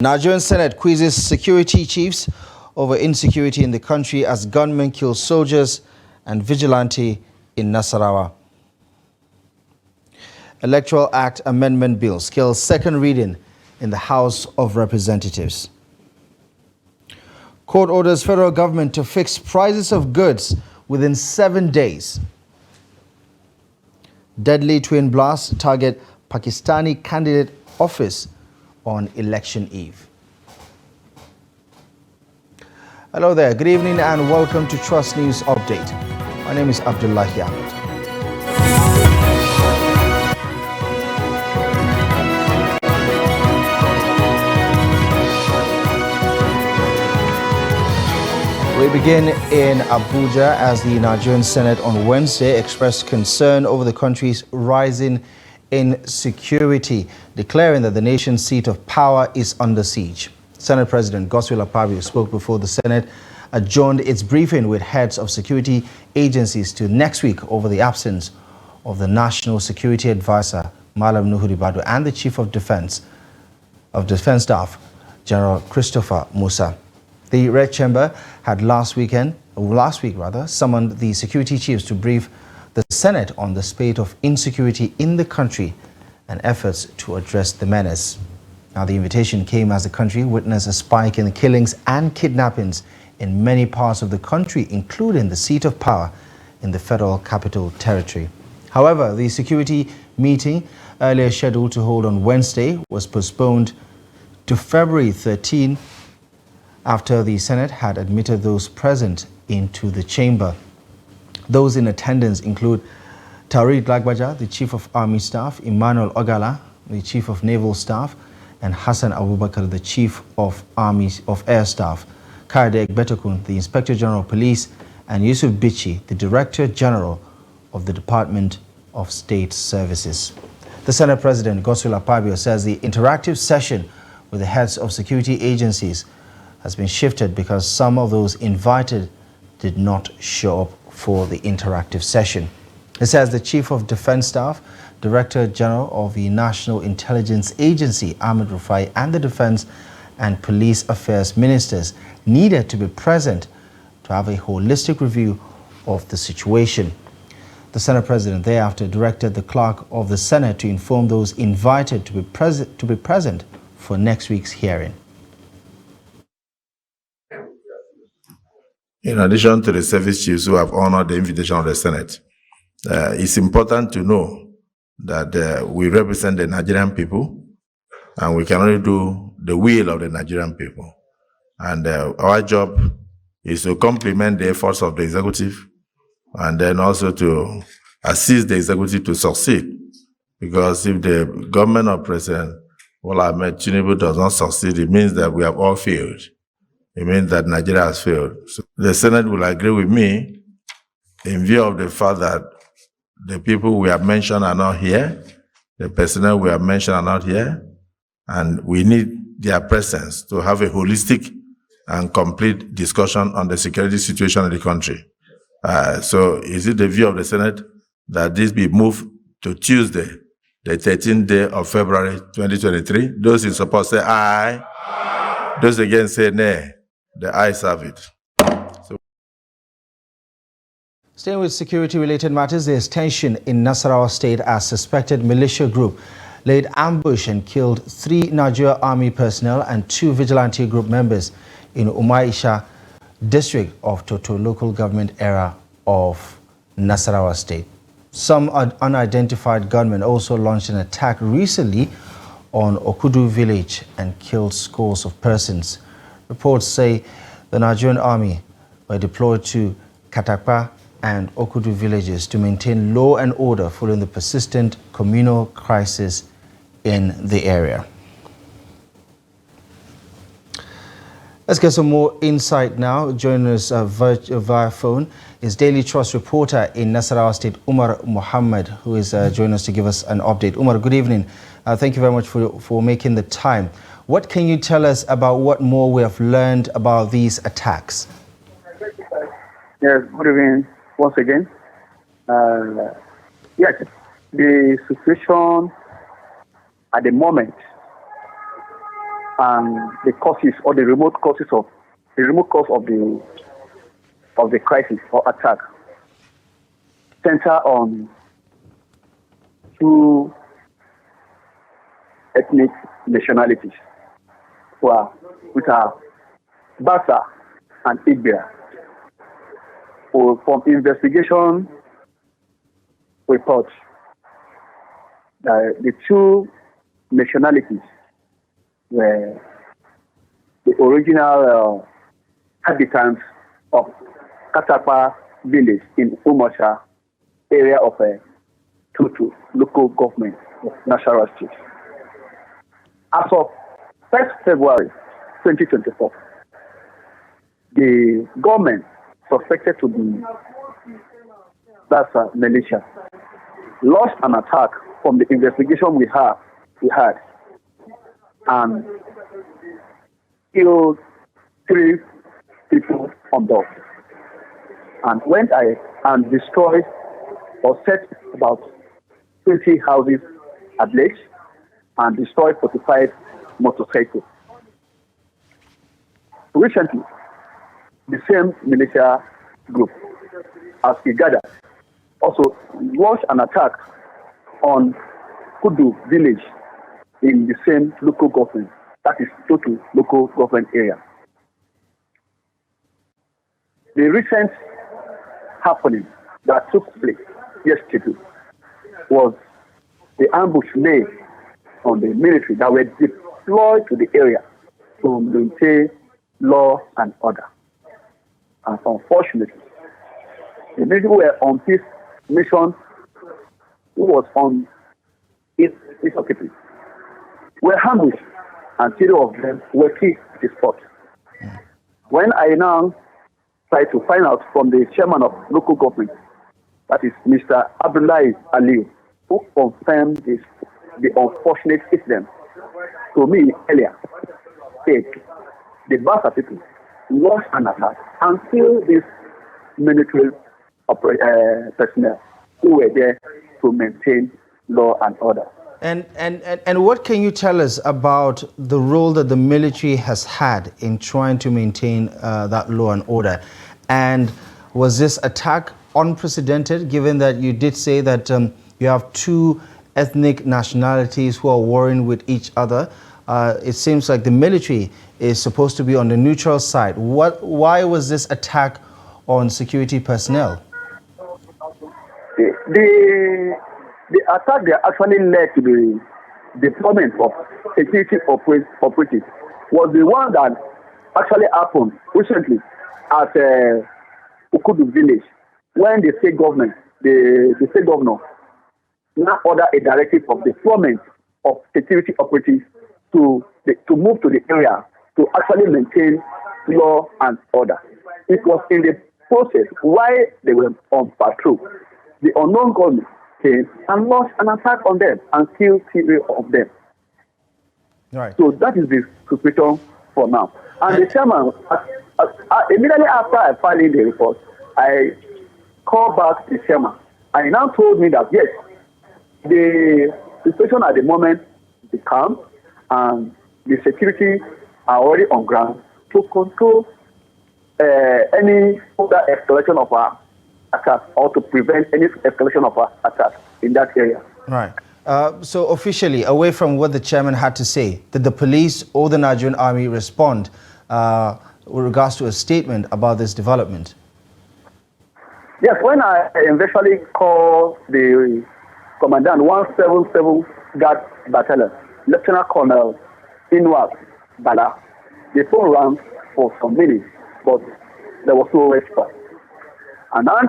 Nigerian Senate quizzes security chiefs over insecurity in the country as gunmen kill soldiers and vigilante in Nasarawa. Electoral Act Amendment Bill scales second reading in the House of Representatives. Court orders federal government to fix prices of goods within 7 days. Deadly twin blasts target Pakistani candidate office on election eve. Hello there, good evening and welcome to Trust News Update. My name is Abdullahi Ahmed. We begin in Abuja as the Nigerian Senate on Wednesday expressed concern over the country's rising insecurity, declaring that the nation's seat of power is under siege. Senate President Godswill Akpabio spoke before the Senate adjourned its briefing with heads of security agencies to next week over the absence of the National Security Advisor, Malam Nuhu Ribadu, and the Chief of Defense Staff, General Christopher Musa. The Red Chamber had last week summoned the security chiefs to brief the Senate on the spate of insecurity in the country and efforts to address the menace. Now, the invitation came as the country witnessed a spike in killings and kidnappings in many parts of the country, including the seat of power in the Federal Capital Territory. However, the security meeting, earlier scheduled to hold on Wednesday, was postponed to February 13 after the Senate had admitted those present into the chamber. Those in attendance include Tariq Lagbaja, the Chief of Army Staff, Emmanuel Ogala, the Chief of Naval Staff, and Hassan Abubakar, the Chief of Air Staff, Kayode Egbetokun, the Inspector General of Police, and Yusuf Bichi, the Director General of the Department of State Services. The Senate President, Godswill Akpabio, says the interactive session with the heads of security agencies has been shifted because some of those invited did not show up for the interactive session. It says the Chief of Defense Staff, Director General of the National Intelligence Agency, Ahmed Rufai, and the Defense and Police Affairs Ministers needed to be present to have a holistic review of the situation. The Senate President thereafter directed the Clerk of the Senate to inform those invited to be present for next week's hearing. In addition to the service chiefs who have honored the invitation of the Senate, it's important to know that we represent the Nigerian people and we can only do the will of the Nigerian people. And our job is to complement the efforts of the executive and then also to assist the executive to succeed. Because if the government of President Bola Ahmed Tinubu does not succeed, it means that we have all failed. It means that Nigeria has failed. So the Senate will agree with me in view of the fact that the people we have mentioned are not here, the personnel we have mentioned are not here, and we need their presence to have a holistic and complete discussion on the security situation in the country. So is it the view of the Senate that this be moved to Tuesday, the 13th day of February 2023? Those in support say aye. Aye. Those against say nay. The ayes have it. Staying with security-related matters, there's tension in Nasarawa State as suspected militia group laid ambush and killed 3 Nigerian Army personnel and 2 vigilante group members in Umaisha district of Toto local government area of Nasarawa State. Some unidentified gunmen also launched an attack recently on Okudu village and killed scores of persons. Reports say the Nigerian Army were deployed to Katakpa and Okudu villages to maintain law and order following the persistent communal crisis in the area. Let's get some more insight now. Joining us via phone is Daily Trust reporter in Nasarawa State, Umar Muhammad, who is joining us to give us an update. Umar, good evening. Thank you very much for making the time. What can you tell us about what more we have learned about these attacks? Yes, good evening once again. Yes, the situation at the moment and the causes or the remote cause of the crisis or attack center on two ethnic nationalities, which are Basa and Igbo. From investigation reports, the two nationalities were the original inhabitants of Katapa village in Umasha area of Tutu local government of Nasarawa state. As of 1st February 2024, the government suspected to be Basa militia launched an attack from the investigation we had and killed 3 people on board and went ahead and destroyed or set about 20 houses ablaze and destroyed 45 motorcycles. Recently, the same militia group, as we gathered, also launched an attack on Kudu village in the same local government, that is Totu local government area. The recent happening that took place yesterday was the ambush made on the military that were deployed to the area to maintain law and order. And unfortunately, the military were on this mission who was on its occupation were ambushed and 3 of them were killed at the spot. When I now try to find out from the chairman of local government, that is Mr. Abdullahi Ali, who confirmed the unfortunate incident to me earlier, said the Basa people launched an attack and killed these military personnel who were there to maintain law and order. And what can you tell us about the role that the military has had in trying to maintain that law and order? And was this attack unprecedented, given that you did say that you have 2 ethnic nationalities who are warring with each other? It seems like the military is supposed to be on the neutral side. Why was this attack on security personnel? The attack that actually led to the deployment of security operatives was the one that actually happened recently at Ukudu village, when the state government, the state governor, now ordered a directive of deployment of security operatives to move to the area to actually maintain law and order. It was in the process while they were on patrol, the unknown government came and launched an attack on them and killed 3 of them. Right. So that is the situation for now. And the chairman, immediately after I filed in the report, I called back the chairman. And he now told me that yes, the situation at the moment is calm and the security are already on ground to control any further escalation of our attack or to prevent any escalation of our attack in that area. Right. So officially, away from what the chairman had to say, did the police or the Nigerian army respond with regards to a statement about this development? Yes, when I eventually called the commandant 177 Guard Battalion, Lieutenant Colonel Inwak Bala, the phone rang for some minutes, but there was no response. And I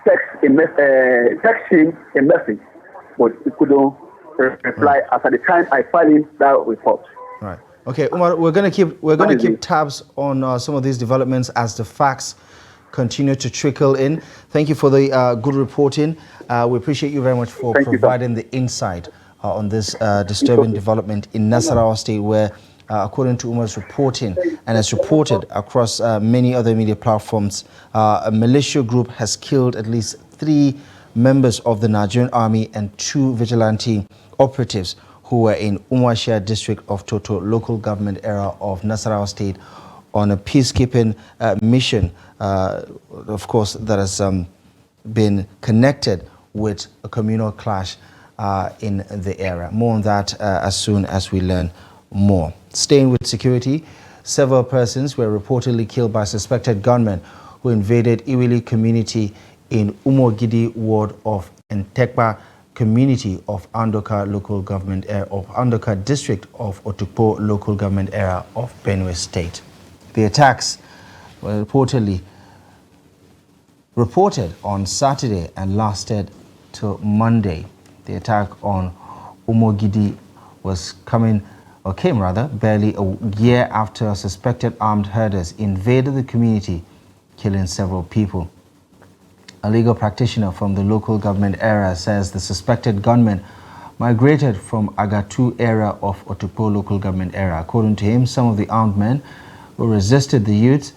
text him a message, but he couldn't reply at the time I filed in that report. Right. Okay, Umar, we're going to keep tabs on some of these developments as the facts continue to trickle in. Thank you for the good reporting. We appreciate you very much for providing the insight on this disturbing development in Nasarawa State, where according to Umar's reporting, and as reported across many other media platforms, a militia group has killed at least 3 members of the Nigerian army and 2 vigilante operatives who who were in Umuahia district of Toto local government area of Nasarawa state on a peacekeeping mission, of course, that has been connected with a communal clash in the area. More on that as soon as we learn more. Staying with security, several persons were reportedly killed by suspected gunmen who invaded Iwili community in Umogidi ward of Ntekpa community of Andoka local government area of Andoka district of Otukpo local government area of Benue state. The attacks were reported on Saturday and lasted till Monday. The attack on Umogidi came barely a year after suspected armed herders invaded the community, killing several people. A legal practitioner from the local government area says the suspected gunmen migrated from Agatu area of Otukpo local government area. According to him, some of the armed men who resisted the youths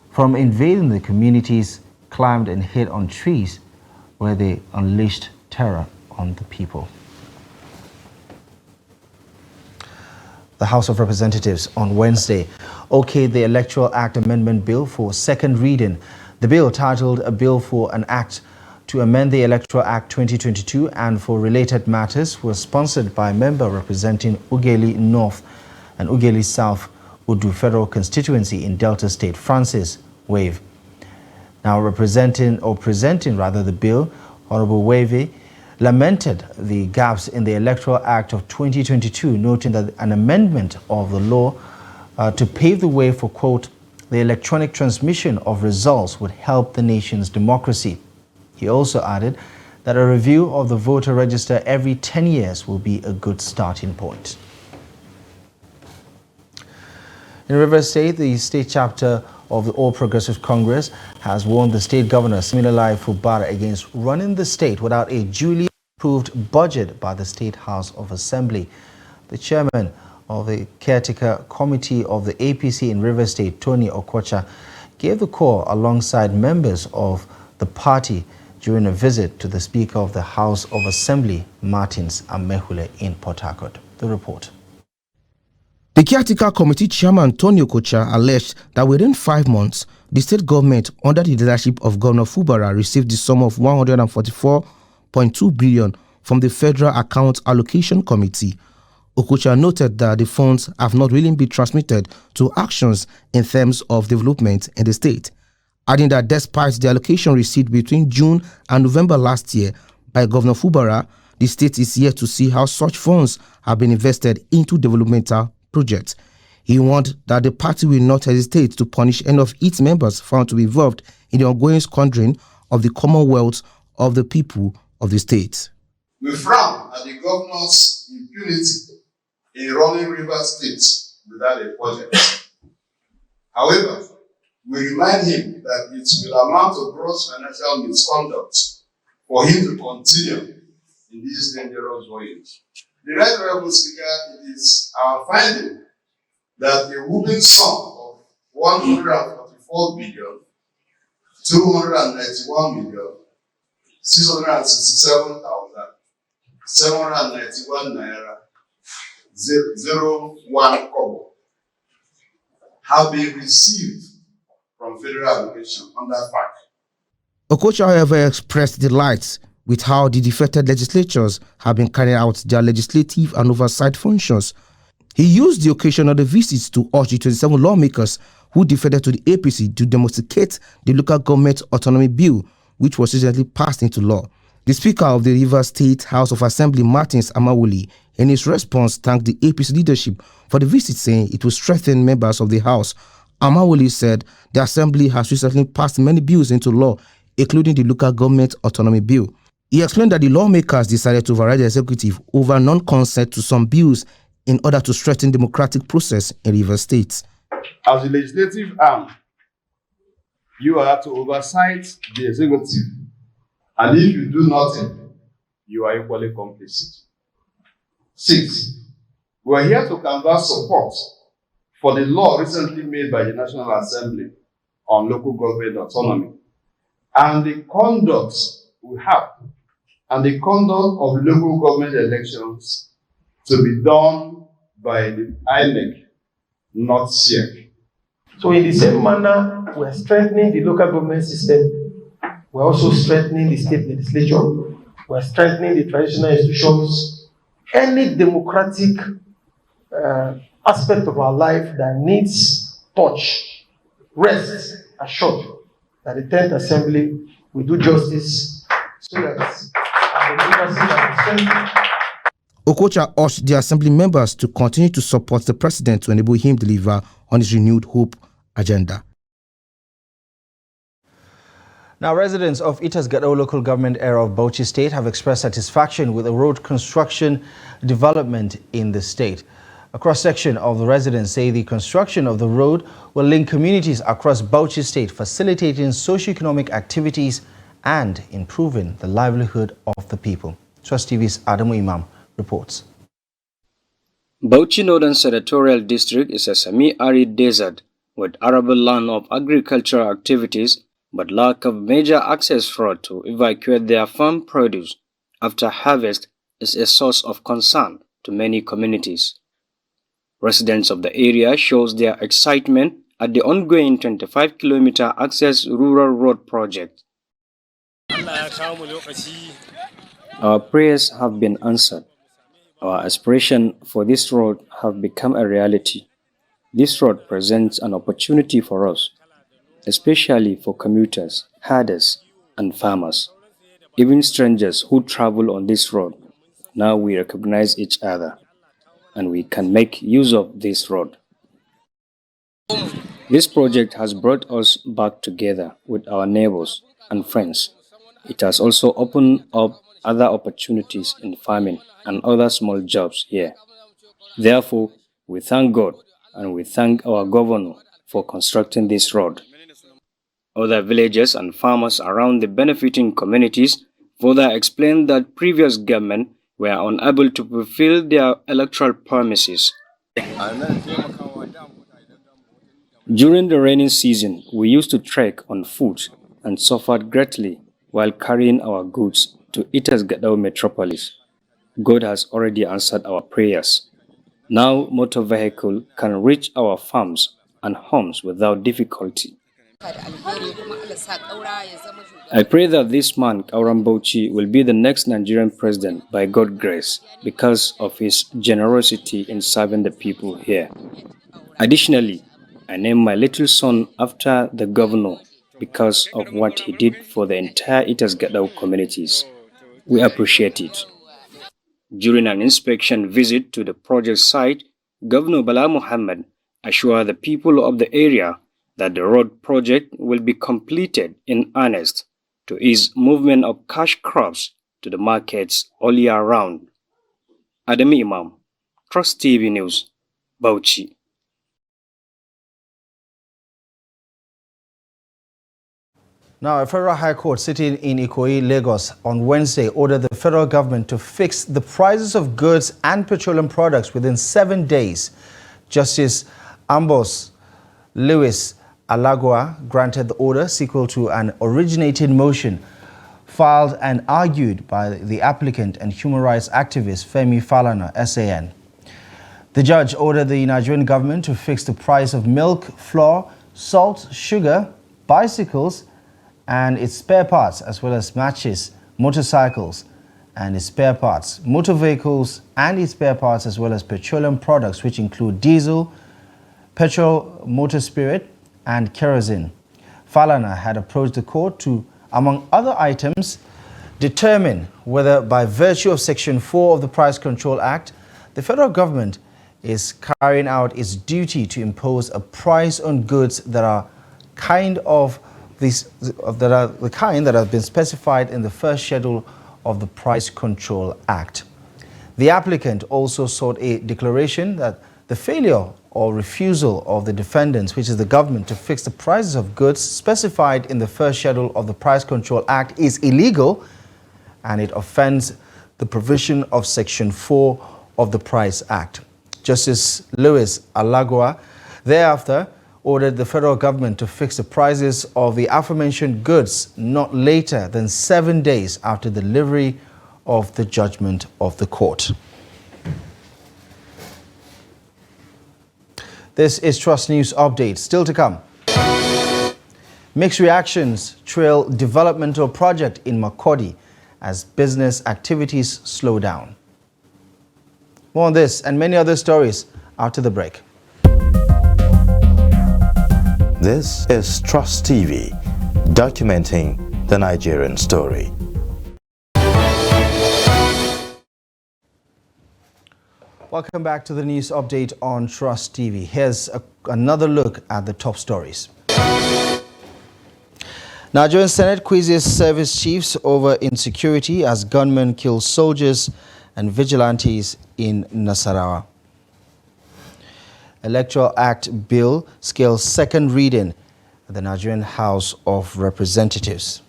from invading the communities climbed and hid on trees where they unleashed terror on the people. The House of Representatives on Wednesday okayed the Electoral Act Amendment Bill for second reading. The bill, titled A Bill for an Act to Amend the Electoral Act 2022 and for Related Matters, was sponsored by a member representing Ughelli North and Ughelli South Udu Federal Constituency in Delta State, Francis Wave. Now presenting the bill, Honorable Wave lamented the gaps in the Electoral Act of 2022, noting that an amendment of the law to pave the way for, quote, the electronic transmission of results would help the nation's democracy. He also added that a review of the voter register every 10 years will be a good starting point. In Rivers State, the state chapter of the All Progressive Congress has warned the state governor, Siminalayi Fubara, against running the state without a duly approved budget by the State House of Assembly. The chairman of the caretaker committee of the APC in Rivers State, Tony Okocha, gave the call alongside members of the party during a visit to the Speaker of the House of Assembly, Martins Amehule, in Port Harcourt. The report. The caretaker committee chairman Tony Okocha alleged that within 5 months, the state government, under the leadership of Governor Fubara, received the sum of 144.2 billion from the Federal Account Allocation Committee. Okocha noted that the funds have not really been transmitted to actions in terms of development in the state, adding that despite the allocation received between June and November last year by Governor Fubara, the state is yet to see how such funds have been invested into developmental projects. He warned that the party will not hesitate to punish any of its members found to be involved in the ongoing squandering of the commonwealth of the people of the state. We frown at the governor's impunity in running Rivers State without a budget. However, we remind him that it will amount to gross financial misconduct for him to continue in this dangerous voyage. The Right Honorable Speaker, it is our finding that a whooping sum of 144 billion, 291 million, 667,791 naira, 01 kobo have been received from federal allocation under FAC. Okocha, however, expressed delight with how the defected legislatures have been carrying out their legislative and oversight functions. He used the occasion of the visits to urge the 27 lawmakers who defected to the APC to domesticate the local government autonomy bill, which was recently passed into law. The Speaker of the Rivers State House of Assembly, Martins Amehule, in his response thanked the APC leadership for the visit, saying it will strengthen members of the House. Amehule said the Assembly has recently passed many bills into law, including the local government autonomy bill. He explained that the lawmakers decided to override the executive over non-consent to some bills in order to strengthen democratic process in Rivers State. As the legislative arm, you are to oversight the executive, and if you do nothing, you are equally complicit. 6, we are here to canvass support for the law recently made by the National Assembly on local government autonomy and the conduct we have and the conduct of local government elections to be done by the INEC, not SEC. So in the same manner, we're strengthening the local government system. We're also strengthening the state legislature. We're strengthening the traditional institutions. Any democratic aspect of our life that needs touch, rest assured that the 10th Assembly will do justice so that our democracy can be strengthened. Okocha urged the assembly members to continue to support the president to enable him deliver on his renewed hope agenda. Now, residents of Itse local government area of Bauchi State have expressed satisfaction with the road construction development in the state. A cross-section of the residents say the construction of the road will link communities across Bauchi State, facilitating socio-economic activities and improving the livelihood of the people. Trust TV's Adamu Imam reports. Bauchi Northern Senatorial District is a semi-arid desert with arable land of agricultural activities but lack of major access road to evacuate their farm produce after harvest is a source of concern to many communities. Residents of the area shows their excitement at the ongoing 25-kilometer access rural road project. Our prayers have been answered. Our aspiration for this road have become a reality. This road presents an opportunity for us, especially for commuters, herders, and farmers, even strangers who travel on this road. Now we recognize each other, and we can make use of this road. This project has brought us back together with our neighbors and friends. It has also opened up other opportunities in farming and other small jobs here. Therefore, we thank God and we thank our governor for constructing this road. Other villagers and farmers around the benefiting communities further explained that previous government were unable to fulfill their electoral promises. During the rainy season, we used to trek on foot and suffered greatly while carrying our goods to Itse metropolis. God has already answered our prayers. Now motor vehicle can reach our farms and homes without difficulty. I pray that this man, Kauram Bauchi, will be the next Nigerian president by God's grace because of his generosity in serving the people here. Additionally, I name my little son after the governor because of what he did for the entire Itse communities. We appreciate it. During an inspection visit to the project site, Governor Bala Muhammad assured the people of the area that the road project will be completed in earnest to ease movement of cash crops to the markets all year round. Adami Imam, Trust TV News, Bauchi. Now, a federal high court sitting in Iki Legos on Wednesday ordered the federal government to fix the prices of goods and petroleum products within 7 days. Justice Ambos Lewis Alagua granted the order, sequel to an originating motion filed and argued by the applicant and human rights activist Femi Falana, SAN. The judge ordered the Nigerian government to fix the price of milk, flour, salt, sugar, bicycles, and its spare parts, as well as matches, motorcycles and its spare parts, motor vehicles and its spare parts, as well as petroleum products, which include diesel, petrol, motor spirit, and kerosene. Falana had approached the court to, among other items, determine whether by virtue of Section 4 of the Price Control Act, the federal government is carrying out its duty to impose a price on goods that are the kind that have been specified in the first schedule of the Price Control Act. The applicant also sought a declaration that the failure or refusal of the defendants, which is the government, to fix the prices of goods specified in the first schedule of the Price Control Act is illegal and it offends the provision of Section 4 of the Price Act. Justice Lewis Alagua thereafter ordered the federal government to fix the prices of the aforementioned goods not later than 7 days after delivery of the judgment of the court. This is Trust News Update. Still to come. Mixed reactions trail developmental project in Makurdi as business activities slow down. More on this and many other stories after the break. This is Trust TV, documenting the Nigerian story. Welcome back to the news update on Trust TV. Here's another look at the top stories. Nigerian Senate quizzes service chiefs over insecurity as gunmen kill soldiers and vigilantes in Nasarawa. Electoral Act Bill scales second reading at the Nigerian House of Representatives.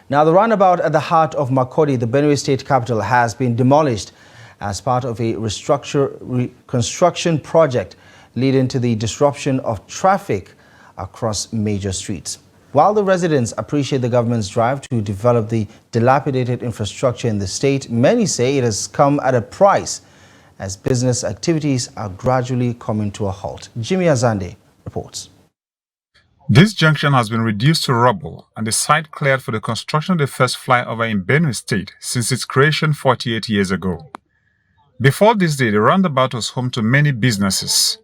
Now, the roundabout at the heart of Makurdi, the Benue state capital, has been demolished as part of a reconstruction project leading to the disruption of traffic across major streets. While the residents appreciate the government's drive to develop the dilapidated infrastructure in the state, many say it has come at a price as business activities are gradually coming to a halt. Jimmy Azande reports. This junction has been reduced to rubble and the site cleared for the construction of the first flyover in Benue State since its creation 48 years ago. Before this day, the roundabout was home to many businesses.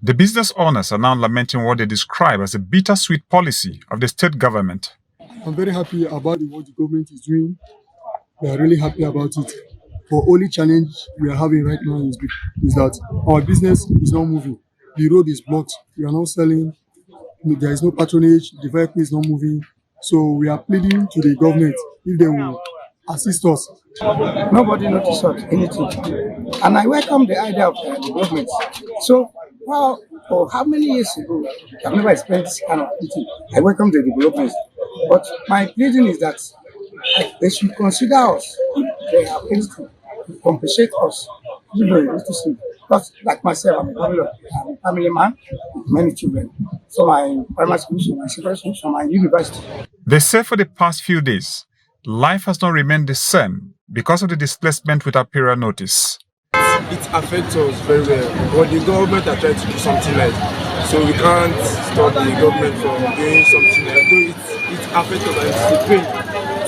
The business owners are now lamenting what they describe as a bittersweet policy of the state government. I'm very happy about what the government is doing. We are really happy about it. The only challenge we are having right now is that our business is not moving. The road is blocked. We are not selling. There is no patronage. The vehicle is not moving. So we are pleading to the government if they will assist us. Nobody noticed anything. And I welcome the idea of the government. So, how many years ago, I've never experienced this kind of thing. I welcome the development. But my pleading is that they should consider us if they are able to compensate us. Because like myself, I'm a family man with many children. So my primary school, so my secondary school, so my university. They say for the past few days, life has not remained the same because of the displacement without prior notice. It affects us very well, but the government are trying to do something like so we can't stop the government from doing something like though it affects us and it's a pain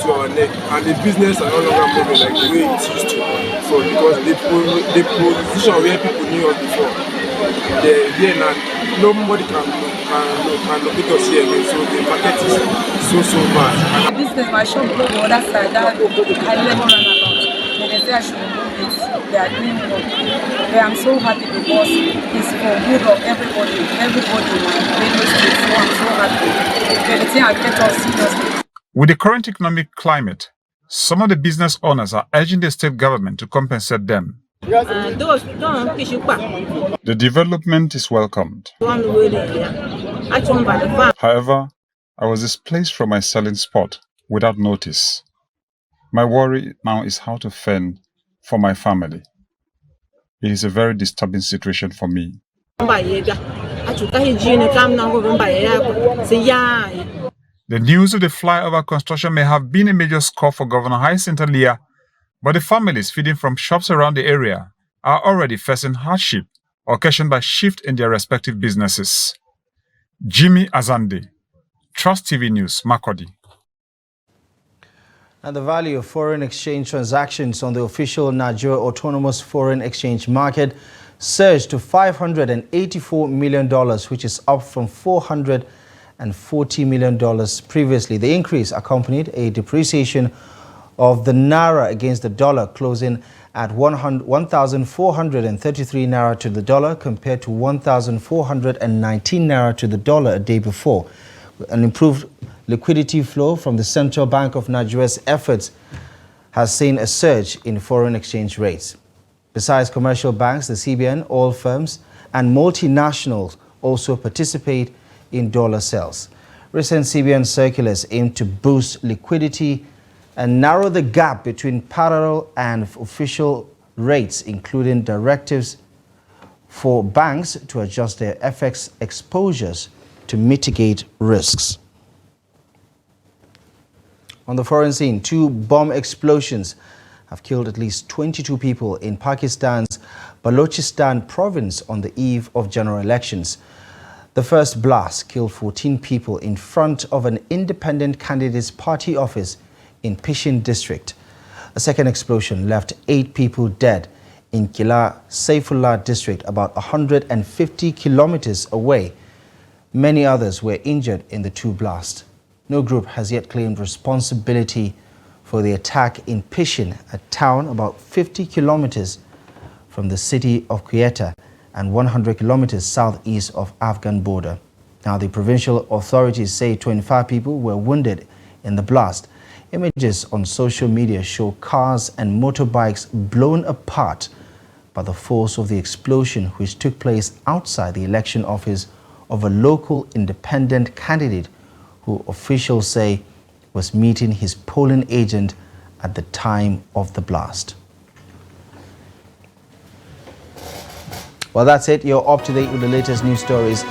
to our neck and the business are no longer moving like the way it used to. So because the position where people knew us before, they're here now, nobody can locate us here again, so the market is so bad. The business, my shop go the other side, that high level roundabout. They say I should remove it. They are doing work. But I'm so happy because it's for good of everybody in my Benue state. So I'm so happy. The thing affects us seriously. With the current economic climate, some of the business owners are urging the state government to compensate them. The development is welcomed. However, I was displaced from my selling spot without notice. My worry now is how to fend for my family. It is a very disturbing situation for me. The news of the flyover construction may have been a major score for Governor Hyacinth Alia, but the families feeding from shops around the area are already facing hardship occasioned by shift in their respective businesses. Jimmy Azande, Trust TV News, Makurdi. And the value of foreign exchange transactions on the official Nigeria Autonomous Foreign Exchange Market surged to $584 million, which is up from $440 million previously. The increase accompanied a depreciation of the naira against the dollar, closing at 1,433 naira to the dollar compared to 1,419 naira to the dollar a day before. An improved liquidity flow from the Central Bank of Nigeria's efforts has seen a surge in foreign exchange rates. Besides commercial banks, the CBN, oil firms, and multinationals also participate in dollar sales. Recent CBN circulars aim to boost liquidity and narrow the gap between parallel and official rates, including directives for banks to adjust their FX exposures to mitigate risks. On the foreign scene, 2 bomb explosions have killed at least 22 people in Pakistan's Balochistan province on the eve of general elections. The first blast killed 14 people in front of an independent candidate's party office in Pishin district. A second explosion left 8 people dead in Kila Saifullah district, about 150 kilometers away. Many others were injured in the 2 blasts. No group has yet claimed responsibility for the attack in Pishin, a town about 50 kilometers from the city of Quetta and 100 kilometers southeast of Afghan border. Now, the provincial authorities say 25 people were wounded in the blast. Images on social media show cars and motorbikes blown apart by the force of the explosion, which took place outside the election office of a local independent candidate who officials say was meeting his polling agent at the time of the blast. Well, that's it. You're up to date with the latest news stories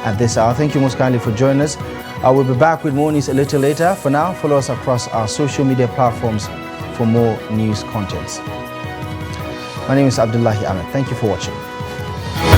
at this hour. Thank you most kindly for joining us. I will be back with more news a little later. For now, follow us across our social media platforms for more news contents. My name is Abdullahi Ahmed. Thank you for watching.